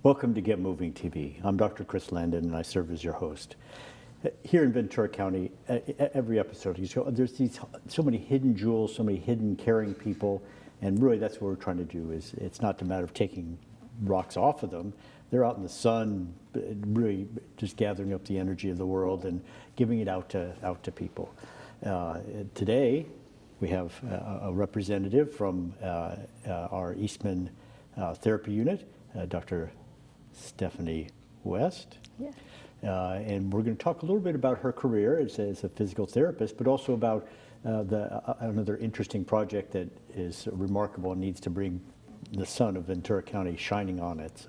Welcome to Get Moving TV. I'm Dr. Chris Landon and I serve as your host. Here in Ventura County, every episode, there's so many hidden jewels, so many hidden caring people, and really that's what we're trying to do. Is it's not a matter of taking rocks off of them. They're out in the sun, really just gathering up the energy of the world and giving it out to people. Today, we have a representative from our Eastman therapy unit, Dr. Stephanie West. Yeah. And we're going to talk a little bit about her career as a physical therapist, but also about another interesting project that is remarkable and needs to bring the sun of Ventura County shining on it.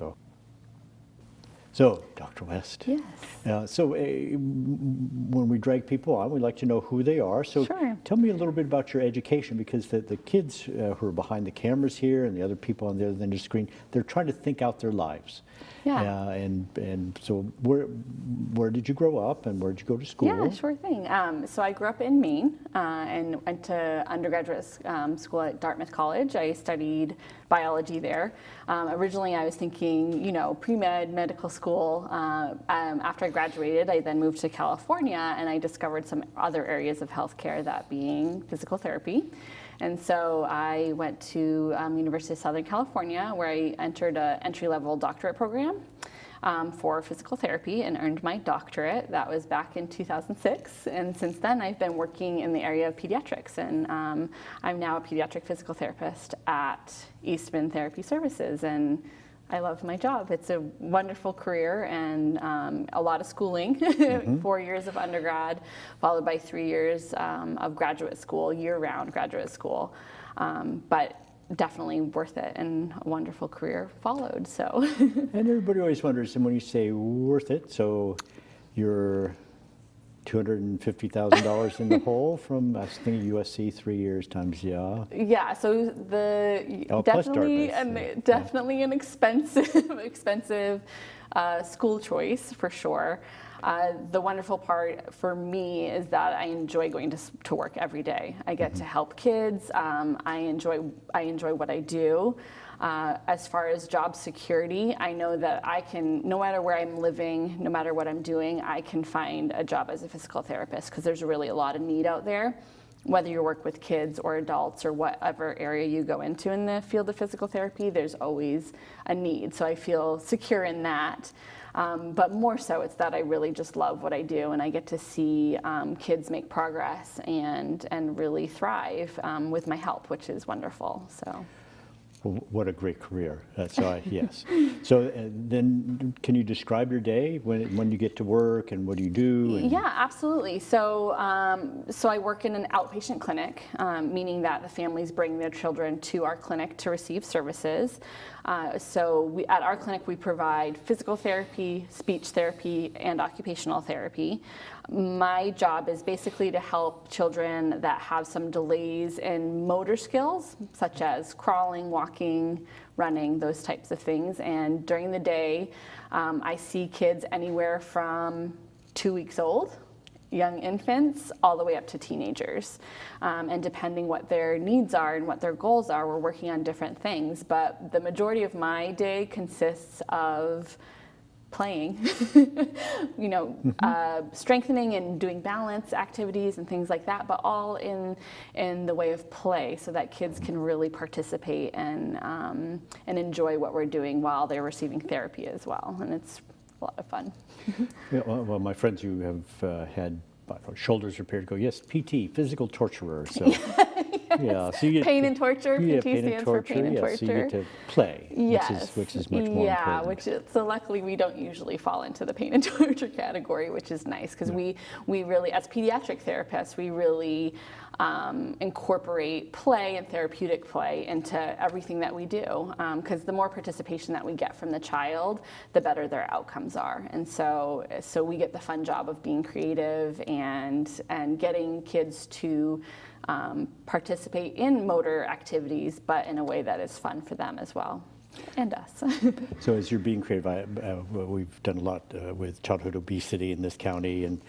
So, Dr. West. Yes. When we drag people on, we like to know who they are. So Sure. Tell me a little bit about your education, because the kids who are behind the cameras here and the other people on the other end of the screen, they're trying to think out their lives. Yeah. And so where did you grow up and where did you go to school? Yeah, sure thing. So I grew up in Maine and went to undergraduate school at Dartmouth College. I studied biology there. Originally I was thinking, pre-med, medical school. After I graduated, I then moved to California and I discovered some other areas of healthcare, that being physical therapy. And so I went to University of Southern California, where I entered an entry-level doctorate program for physical therapy and earned my doctorate. That was back in 2006. And since then, I've been working in the area of pediatrics. And I'm now a pediatric physical therapist at Eastman Therapy Services. And I love my job. It's a wonderful career and a lot of schooling, 4 years of undergrad, followed by 3 years of graduate school, year-round graduate school. But definitely worth it, and a wonderful career followed. So. And everybody always wonders, and when you say worth it, so you're $250,000 in the hole from, I was thinking USC, 3 years times, yeah. Yeah, so definitely an expensive school choice for sure. The wonderful part for me is that I enjoy going to work every day. I get to help kids. I enjoy what I do. As far as job security, I know that I can, no matter where I'm living, no matter what I'm doing, I can find a job as a physical therapist, because there's really a lot of need out there. Whether you work with kids or adults or whatever area you go into in the field of physical therapy, there's always a need. So I feel secure in that. But more so, it's that I really just love what I do, and I get to see kids make progress and really thrive with my help, which is wonderful. So. Well, what a great career. Yes. So then can you describe your day when you get to work and what do you do? Yeah, absolutely. So I work in an outpatient clinic, meaning that the families bring their children to our clinic to receive services. At our clinic, we provide physical therapy, speech therapy, and occupational therapy. My job is basically to help children that have some delays in motor skills, such as crawling, walking, running, those types of things. And during the day, I see kids anywhere from 2 weeks old, young infants, all the way up to teenagers. And depending what their needs are and what their goals are, we're working on different things. But the majority of my day consists of playing, strengthening and doing balance activities and things like that, but all in the way of play, so that kids can really participate and enjoy what we're doing while they're receiving therapy as well. And it's a lot of fun. Yeah, well, my friends who have had shoulders repaired go, yes, PT, physical torturer. So yeah, so you get pain and torture. PT stands for pain and torture. So you get to play, which is much more important. So luckily we don't usually fall into the pain and torture category, which is nice, because we really, as pediatric therapists, we really incorporate play and therapeutic play into everything that we do, because the more participation that we get from the child, the better their outcomes are. And so we get the fun job of being creative and getting kids to participate in motor activities, but in a way that is fun for them as well, and us. So as you're being creative, we've done a lot with childhood obesity in this county, and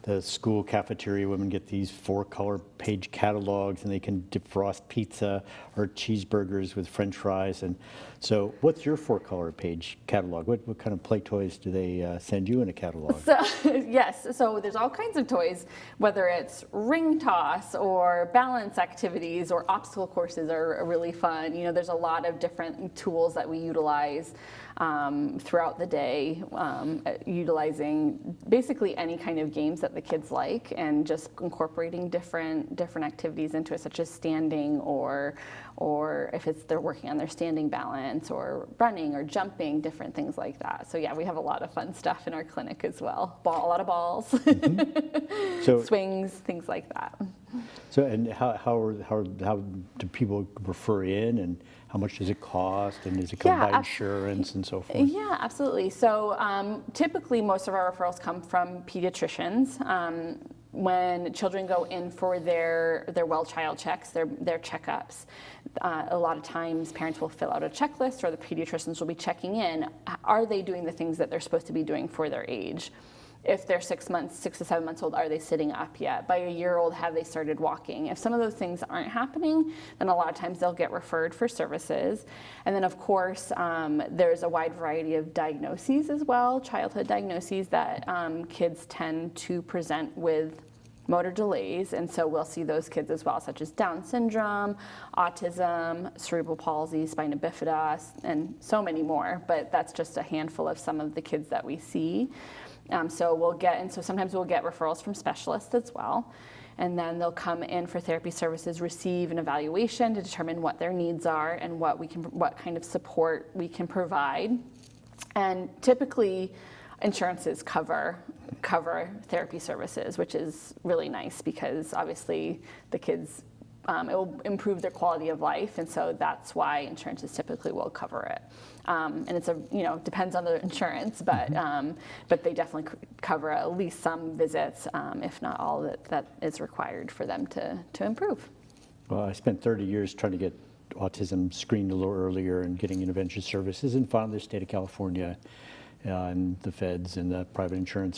the school cafeteria women get these 4-color page catalogs, and they can defrost pizza or cheeseburgers with French fries. And so, what's your 4-color page catalog? What kind of play toys do they send you in a catalog? So, yes, so there's all kinds of toys, whether it's ring toss or balance activities or obstacle courses are really fun. You know, there's a lot of different tools that we utilize throughout the day, utilizing basically any kind of games that the kids like, and just incorporating different activities into it, such as standing or if they're working on their standing balance or running or jumping, different things like that. So yeah, we have a lot of fun stuff in our clinic as well. A lot of balls, So, swings, things like that. so and how do people refer in, and how much does it cost, and does it come by insurance and so forth? Yeah, absolutely. So typically most of our referrals come from pediatricians. When children go in for their well child checks, their checkups, a lot of times parents will fill out a checklist, or the pediatricians will be checking in. Are they doing the things that they're supposed to be doing for their age? If they're 6 to 7 months old, are they sitting up yet? By a year old, have they started walking? If some of those things aren't happening, then a lot of times they'll get referred for services. And then of course, there's a wide variety of diagnoses as well, childhood diagnoses that kids tend to present with motor delays, and so we'll see those kids as well, such as Down syndrome, autism, cerebral palsy, spina bifida, and so many more, but that's just a handful of some of the kids that we see. So sometimes we'll get referrals from specialists as well, and then they'll come in for therapy services, receive an evaluation to determine what their needs are and what kind of support we can provide. And typically, insurances cover therapy services, which is really nice because obviously the kids, it will improve their quality of life, and so that's why insurances typically will cover it. And it's depends on the insurance, but they definitely cover at least some visits, if not all that is required for them to improve. Well, I spent 30 years trying to get autism screened a little earlier and getting intervention services, and finally the state of California and the feds and the private insurers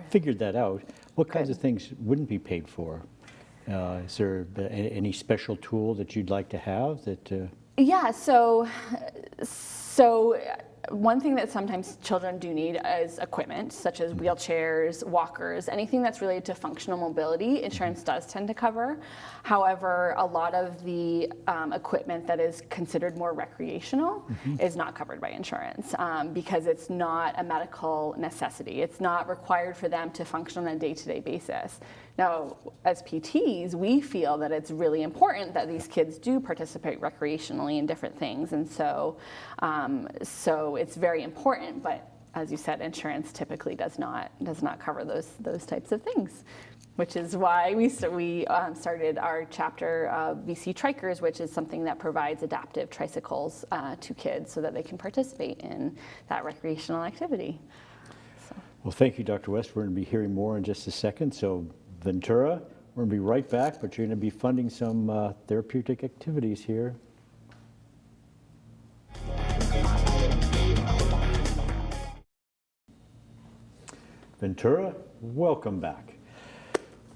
figured that out. What kinds of things wouldn't be paid for? Is there any special tool that you'd like to have that? Yeah, so one thing that sometimes children do need is equipment, such as wheelchairs, walkers, anything that's related to functional mobility, insurance does tend to cover. However, a lot of the equipment that is considered more recreational is not covered by insurance because it's not a medical necessity. It's not required for them to function on a day-to-day basis. Now, as PTs, we feel that it's really important that these kids do participate recreationally in different things, and so it's very important. But as you said, insurance typically does not cover those types of things, which is why we started our chapter of VC Trykers, which is something that provides adaptive tricycles to kids so that they can participate in that recreational activity. Well, thank you, Dr. West. We're going to be hearing more in just a second. So, Ventura, we're going to be right back, but you're going to be funding some therapeutic activities here. Ventura, welcome back.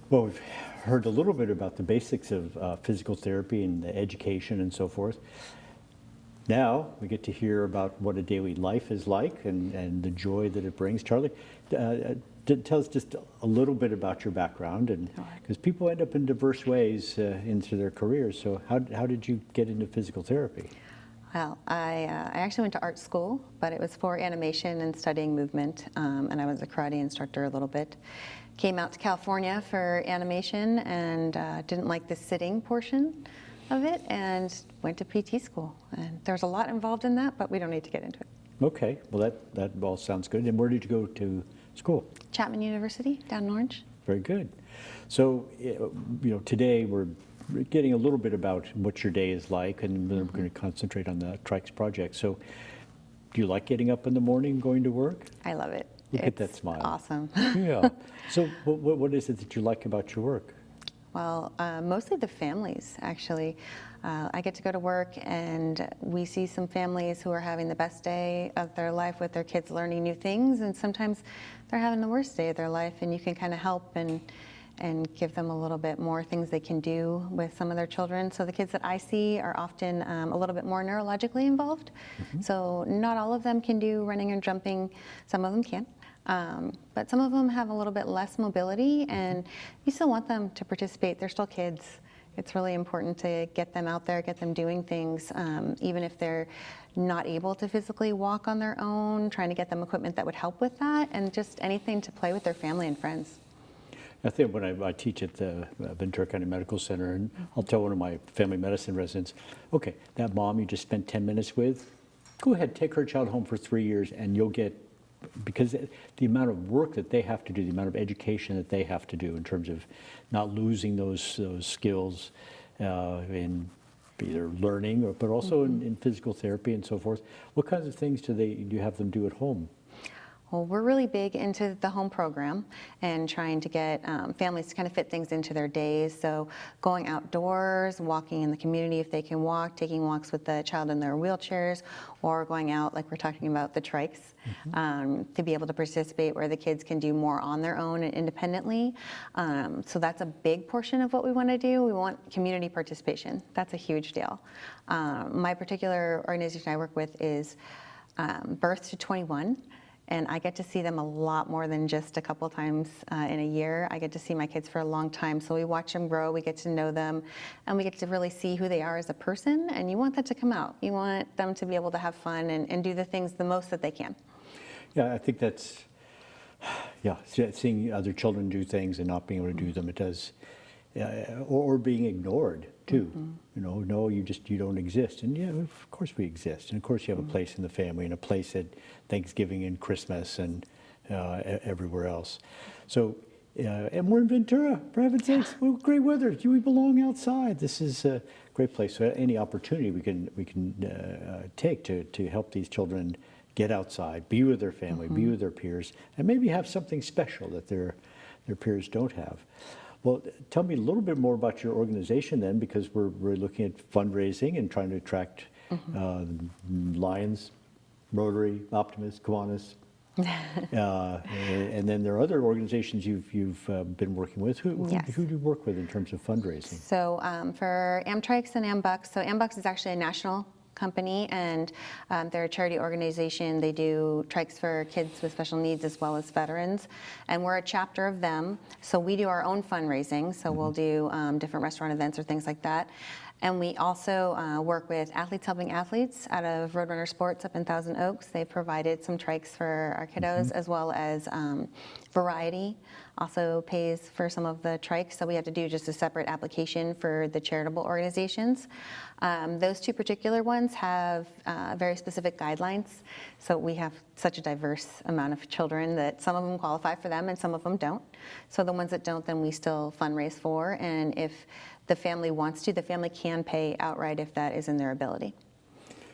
Well, we've heard a little bit about the basics of physical therapy and the education and so forth. Now we get to hear about what a daily life is like and the joy that it brings. Charlie, tell us just a little bit about your background, and because people end up in diverse ways into their careers. So how did you get into physical therapy? Well, I actually went to art school, but it was for animation and studying movement, and I was a karate instructor a little bit. Came out to California for animation and didn't like the sitting portion of it, and went to PT school. And there's a lot involved in that, but we don't need to get into it. Okay, well that all sounds good. And where did you go to school? Chapman University down in Orange. Very good. So, today we're getting a little bit about what your day is like, and then we're going to concentrate on the Trikes project. So, do you like getting up in the morning, going to work? I love it. Look at that smile. Awesome. Yeah. So, what is it that you like about your work? Well, mostly the families, actually. I get to go to work and we see some families who are having the best day of their life with their kids learning new things, and sometimes they're having the worst day of their life, and you can kind of help and give them a little bit more things they can do with some of their children. So the kids that I see are often a little bit more neurologically involved. So not all of them can do running and jumping, some of them can. But some of them have a little bit less mobility, and you still want them to participate. They're still kids. It's really important to get them out there, get them doing things, even if they're not able to physically walk on their own, trying to get them equipment that would help with that, and just anything to play with their family and friends. I think when I teach at the Ventura County Medical Center, and I'll tell one of my family medicine residents, okay, that mom you just spent 10 minutes with, go ahead, take her child home for 3 years, and you'll get, because the amount of work that they have to do, the amount of education that they have to do in terms of not losing those skills in either learning, but also in physical therapy and so forth. What kinds of things do you have them do at home? Well, we're really big into the home program and trying to get families to kind of fit things into their days. So going outdoors, walking in the community if they can walk, taking walks with the child in their wheelchairs, or going out like we're talking about the trikes to be able to participate where the kids can do more on their own and independently. So that's a big portion of what we want to do. We want community participation. That's a huge deal. My particular organization I work with is Birth to 21. And I get to see them a lot more than just a couple times in a year. I get to see my kids for a long time. So we watch them grow, we get to know them, and we get to really see who they are as a person. And you want that to come out. You want them to be able to have fun and do the things the most that they can. Yeah, I think that's, seeing other children do things and not being able to do them, it does, or being ignored too. You know, no, you don't exist. And yeah, of course we exist. And of course you have a place in the family and a place at Thanksgiving and Christmas and everywhere else. So, and we're in Ventura, for heaven's sakes, great weather. We belong outside. This is a great place. So any opportunity we can take to help these children get outside, be with their family, be with their peers, and maybe have something special that their peers don't have. Well, tell me a little bit more about your organization then, because we're looking at fundraising and trying to attract Lions, Rotary, Optimus, Kiwanis. And then there are other organizations you've been working with. Who do you work with in terms of fundraising? So for Amtrykes and Ambucks, so Ambucks is actually a national company, and they're a charity organization. They do trikes for kids with special needs as well as veterans, and we're a chapter of them. So we do our own fundraising. So we'll do different restaurant events or things like that. And we also work with Athletes Helping Athletes out of Roadrunner Sports up in Thousand Oaks. They provided some trikes for our kiddos, as well as Variety also pays for some of the trikes. So we have to do just a separate application for the charitable organizations. Those two particular ones have very specific guidelines. So we have such a diverse amount of children that some of them qualify for them and some of them don't. So the ones that don't, then we still fundraise for. And if the family wants to, the family can pay outright if that is in their ability.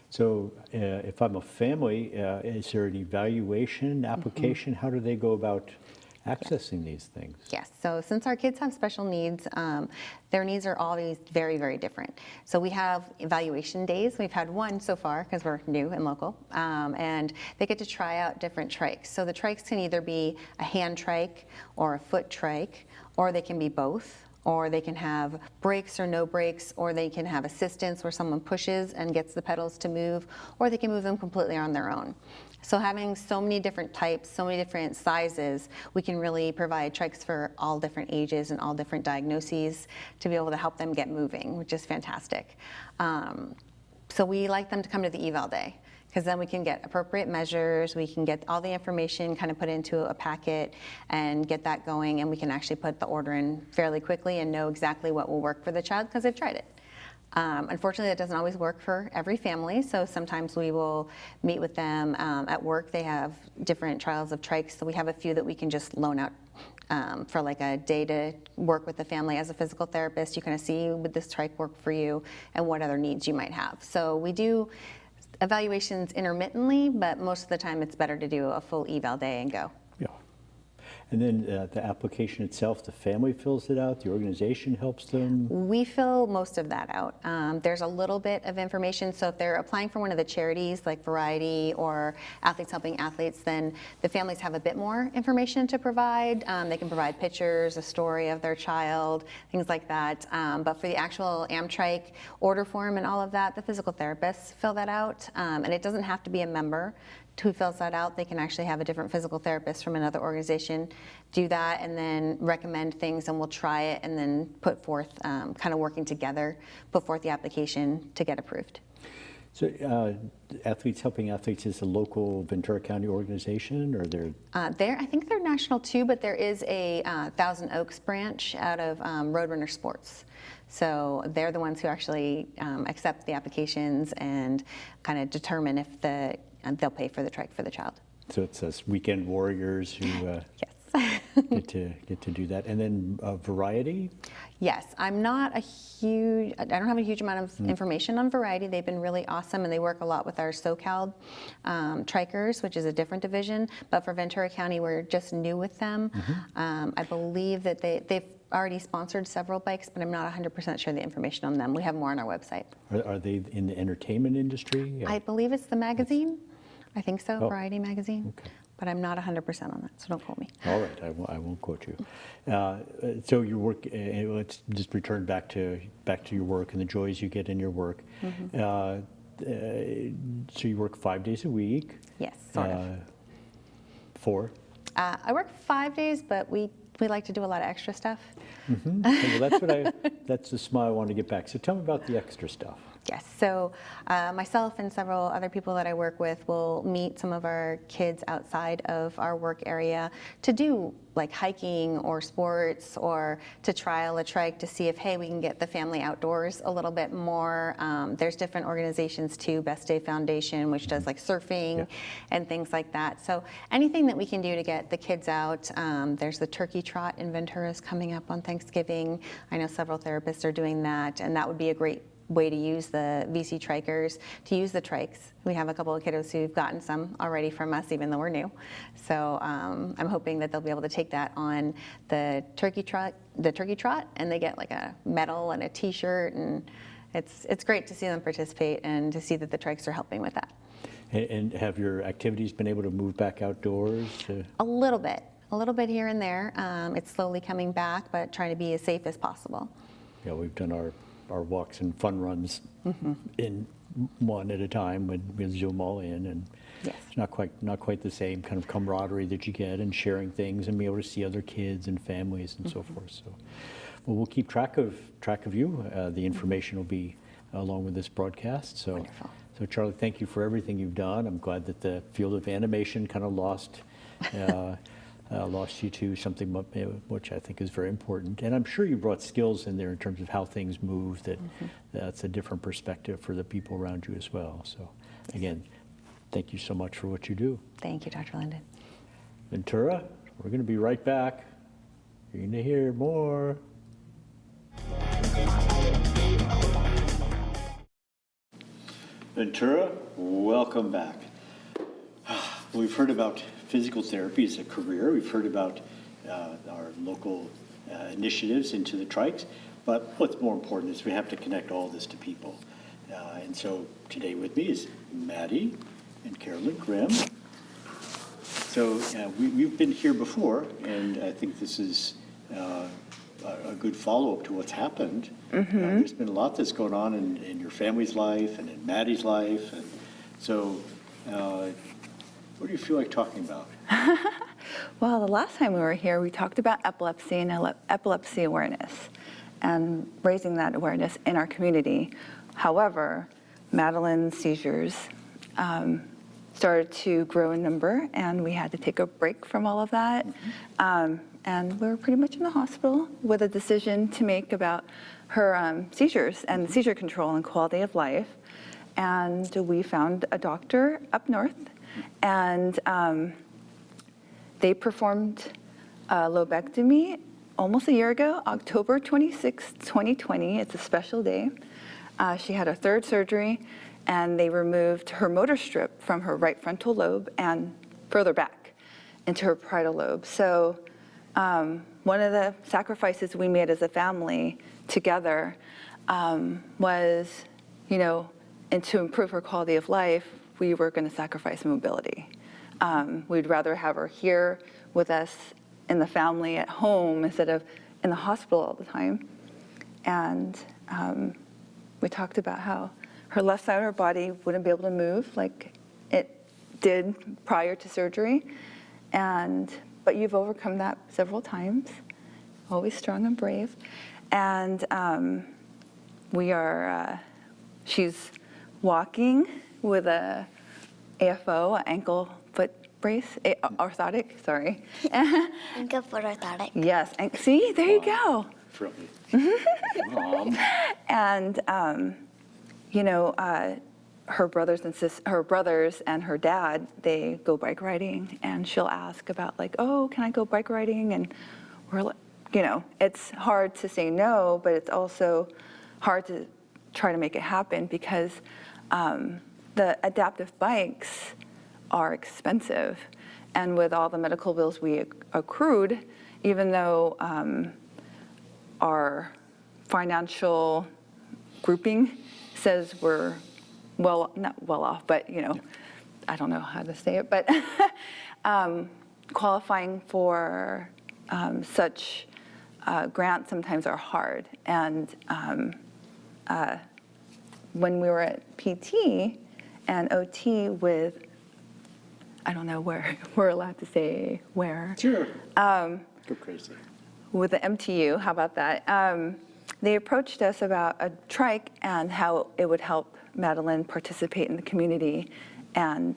So if I'm a family, is there an evaluation application? How do they go about accessing these things? Yes, so since our kids have special needs, their needs are always very, very different. So we have evaluation days. We've had one so far because we're new and local, and they get to try out different trikes. So the trikes can either be a hand trike or a foot trike, or they can be both. Or they can have brakes or no brakes, or they can have assistance where someone pushes and gets the pedals to move, or they can move them completely on their own. So having so many different types, so many different sizes, we can really provide trikes for all different ages and all different diagnoses to be able to help them get moving, which is fantastic. So we like them to come to the eval day, because then we can get appropriate measures, we can get all the information kind of put into a packet and get that going, and we can actually put the order in fairly quickly and know exactly what will work for the child because they've tried it. Unfortunately, that doesn't always work for every family, so sometimes we will meet with them at work. They have different trials of trikes, so we have a few that we can just loan out for like a day to work with the family. As a physical therapist, you kind of see, would this trike work for you and what other needs you might have. So we do evaluations intermittently, but most of the time it's better to do a full eval day and go. Yeah. And then the application itself, the family fills it out, the organization helps them? We fill most of that out. There's a little bit of information, so if they're applying for one of the charities like Variety or Athletes Helping Athletes, then the families have a bit more information to provide. They can provide pictures, a story of their child, things like that. But for the actual Amtryke order form and all of that, the physical therapists fill that out. And it doesn't have to be a member who fills that out. They can actually have a different physical therapist from another organization do that and then recommend things, and we'll try it and then put forth, kind of working together, put forth the application to get approved. So Athletes Helping Athletes is a local Ventura County organization, or they're? I think they're national too, but there is a Thousand Oaks branch out of Roadrunner Sports. So they're the ones who actually accept the applications and kind of determine if they'll pay for the trike for the child. So it's us weekend warriors who Yes. get to do that. And then Variety? Yes, I don't have a huge amount of information on Variety. They've been really awesome, and they work a lot with our SoCal Trykers, which is a different division. But for Ventura County, we're just new with them. I believe that they've already sponsored several bikes, but I'm not 100% sure the information on them. We have more on our website. Are they in the entertainment industry? I believe it's the magazine. I think so, Oh. Variety magazine. Okay. But I'm not 100% on that, so don't quote me. All right, I won't quote you. So your work, let's just return back to your work and the joys you get in your work. So you work 5 days a week? Yes, sort of. 4? I work 5 days, but we like to do a lot of extra stuff. Well, that's the smile I want to get back. So tell me about the extra stuff. Yes, so myself and several other people that I work with will meet some of our kids outside of our work area to do like hiking or sports, or to trial a trike to see if, hey, we can get the family outdoors a little bit more. There's different organizations too, Best Day Foundation, which does like surfing and things like that. So anything that we can do to get the kids out. There's the turkey trot in Ventura is coming up on Thanksgiving. I know several therapists are doing that, and that would be a great way to use the VC Trykers, to use the trikes. We have a couple of kiddos who've gotten some already from us, even though we're new. So I'm hoping that they'll be able to take that on the turkey trot, and they get like a medal and a T-shirt, and it's great to see them participate and to see that the trikes are helping with that. And have your activities been able to move back outdoors? A little bit here and there. It's slowly coming back, but trying to be as safe as possible. Yeah, we've done our walks and fun runs in one at a time when we zoom all in, and Yes. it's not quite the same kind of camaraderie that you get and sharing things and be able to see other kids and families and so forth. So, well, we'll keep track of you. The information will be along with this broadcast. So, Wonderful. So Charlie, thank you for everything you've done. I'm glad that the field of animation kind of lost you to something which I think is very important. And I'm sure you brought skills in there in terms of how things move, that's a different perspective for the people around you as well. So again, thank you so much for what you do. Thank you, Dr. Landon. Ventura, we're going to be right back. You're going to hear more. Ventura, welcome back. We've heard about physical therapy as a career. We've heard about our local initiatives into the trikes, but what's more important is we have to connect all this to people. And so today with me is Maddie and Carolyn Grimm. So we've been here before, and I think this is a good follow-up to what's happened. There's been a lot that's going on in your family's life and in Maddie's life, and so what do you feel like talking about? Well, the last time we were here, we talked about epilepsy and epilepsy awareness and raising that awareness in our community. However, Madeline's seizures started to grow in number, and we had to take a break from all of that. And we were pretty much in the hospital with a decision to make about her seizures and seizure control and quality of life. And we found a doctor up north, and they performed a lobectomy almost a year ago, October 26, 2020. It's a special day. She had her third surgery, and they removed her motor strip from her right frontal lobe and further back into her parietal lobe. So one of the sacrifices we made as a family together was, and to improve her quality of life, we were going to sacrifice mobility. We'd rather have her here with us in the family at home instead of in the hospital all the time. And we talked about how her left side of her body wouldn't be able to move like it did prior to surgery. But you've overcome that several times, always strong and brave. And she's walking with a AFO, an ankle foot brace, orthotic, sorry. Ankle foot orthotic. Yes, and see, there you go. Mom. And her brothers and her dad, they go bike riding, and she'll ask about like, oh, can I go bike riding? And we're like, it's hard to say no, but it's also hard to try to make it happen because the adaptive bikes are expensive. And with all the medical bills we accrued, even though our financial grouping says we're not well off, but I don't know how to say it, but qualifying for such grants sometimes are hard. And when we were at PT and OT with, I don't know where we're allowed to say where. Sure. Go crazy. With the MTU, how about that? They approached us about a trike and how it would help Madeline participate in the community, and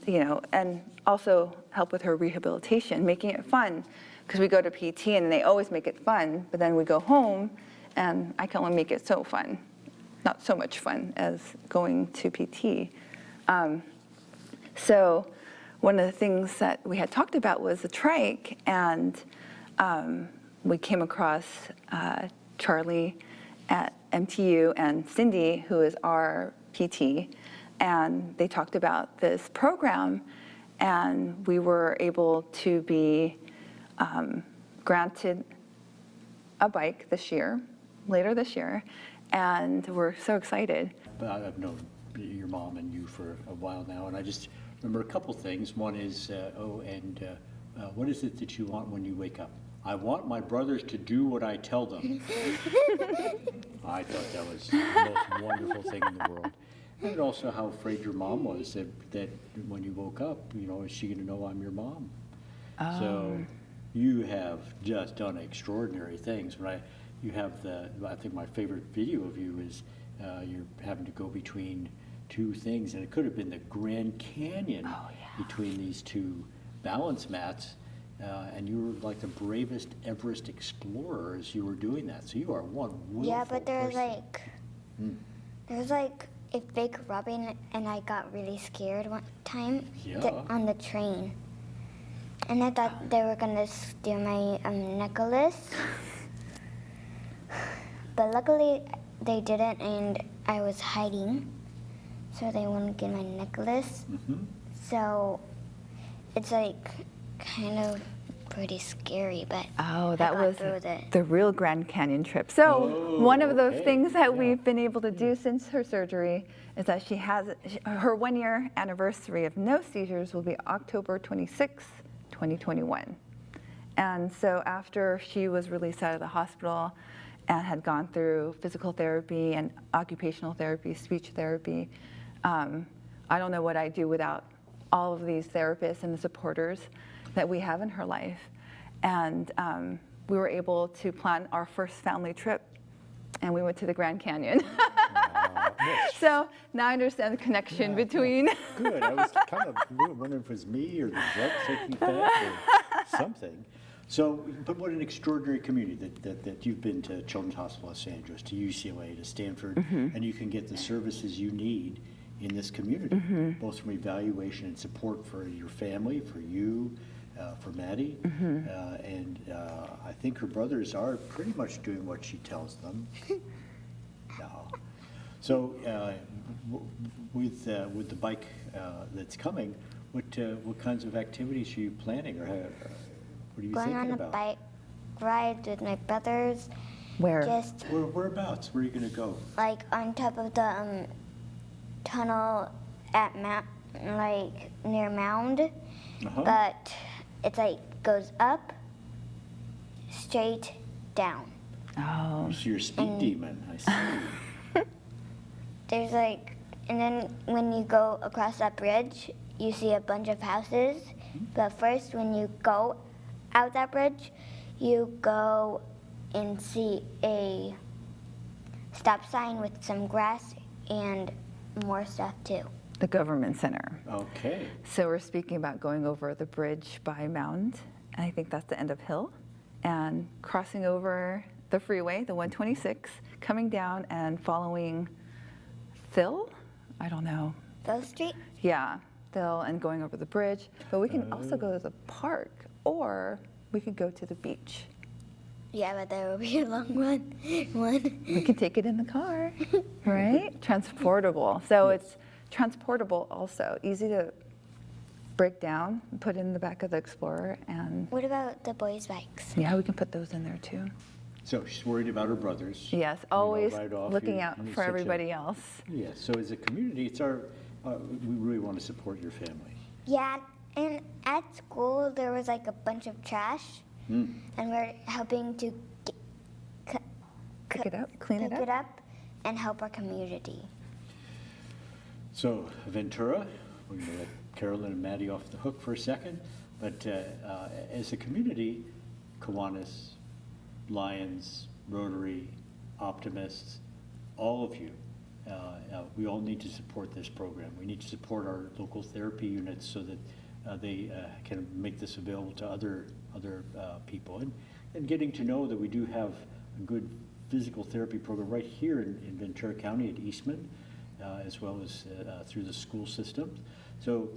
and also help with her rehabilitation, making it fun. Because we go to PT and they always make it fun, but then we go home, and I can only make it so fun, not so much fun as going to PT. So one of the things that we had talked about was the trike, and we came across Charlie at MTU and Cindy, who is our PT, and they talked about this program, and we were able to be granted a bike later this year, and we're so excited. I've known your mom and you for a while now, and I just remember a couple things. One is, what is it that you want when you wake up? I want my brothers to do what I tell them. I thought that was the most wonderful thing in the world. And also how afraid your mom was that when you woke up, is she going to know I'm your mom? Oh. So you have just done extraordinary things. You have I think my favorite video of you is you're having to go between two things, and it could have been the Grand Canyon between these two balance mats. And you were like the bravest Everest explorer as you were doing that. So you are one willful Yeah, but there's person. there's a fake rubbing, and I got really scared one time Yeah. on the train. And I thought they were gonna steal my necklace. But luckily they didn't, and I was hiding, so they wouldn't get my necklace. Mm-hmm. So it's kind of pretty scary, but Oh, I that got was through it. the real Grand Canyon trip. So one of those okay. things that Yeah. we've been able to do since her surgery is that she has her 1-year anniversary of no seizures will be October 26, 2021. And so after she was released out of the hospital and had gone through physical therapy and occupational therapy, speech therapy, I don't know what I'd do without all of these therapists and the supporters that we have in her life. And we were able to plan our first family trip, and we went to the Grand Canyon. So now I understand the connection between. Good. I was kind of wondering if it was me or the drugs taking effect or something. So, but what an extraordinary community that you've been to Children's Hospital Los Angeles, to UCLA, to Stanford, and you can get the services you need in this community, both from evaluation and support for your family, for you, for Maddie, and I think her brothers are pretty much doing what she tells them. No. So with the bike that's coming, what kinds of activities are you planning, or what are you Going thinking on a about? bike rides with my brothers. Where? Just Whereabouts? Where are you going to go? like on top of the tunnel at like near Mound, Uh-huh. but it's like goes up, straight down. Oh, So you're a speed demon, I see. There's like, and then when you go across that bridge, you see a bunch of houses. But first, when you go out that bridge, you go and see a stop sign with some grass and more stuff too. the government center. Okay. So we're speaking about going over the bridge by Mound, and I think that's the end of Hill, and crossing over the freeway, the 126, coming down and following Phil? I don't know. Phil Street? Yeah, Phil, and going over the bridge. But we can also go to the park, or we could go to the beach. Yeah, but there will be a long one. We can take it in the car, right? Transportable. So it's transportable also, easy to break down, put in the back of the Explorer, and What about the boys' bikes? yeah, we can put those in there too. So she's worried about her brothers. Yes, You know, always right off, looking you're- out you're for such a- everybody else. Yeah, so as a community, it's our, we really want to support your family. Yeah, and at school there was like a bunch of trash, and we're helping to Pick it up, clean it pick up. it up and help our community. So Ventura, we're going to let Carolyn and Maddie off the hook for a second, but as a community, Kiwanis, Lions, Rotary, Optimists, all of you, we all need to support this program. We need to support our local therapy units so that they can make this available to other people. And getting to know that we do have a good physical therapy program right here in Ventura County at Eastman, as well as through the school systems. So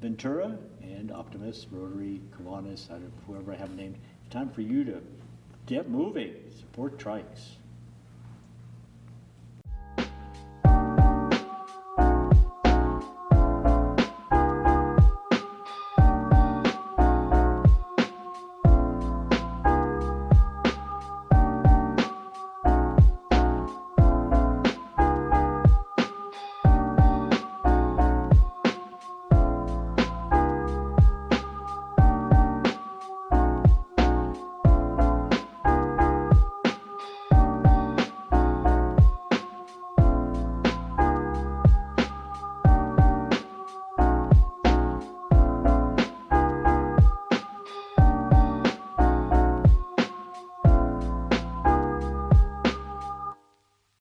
Ventura and Optimus, Rotary, Kiwanis, whoever I have named, it's time for you to get moving, support trikes.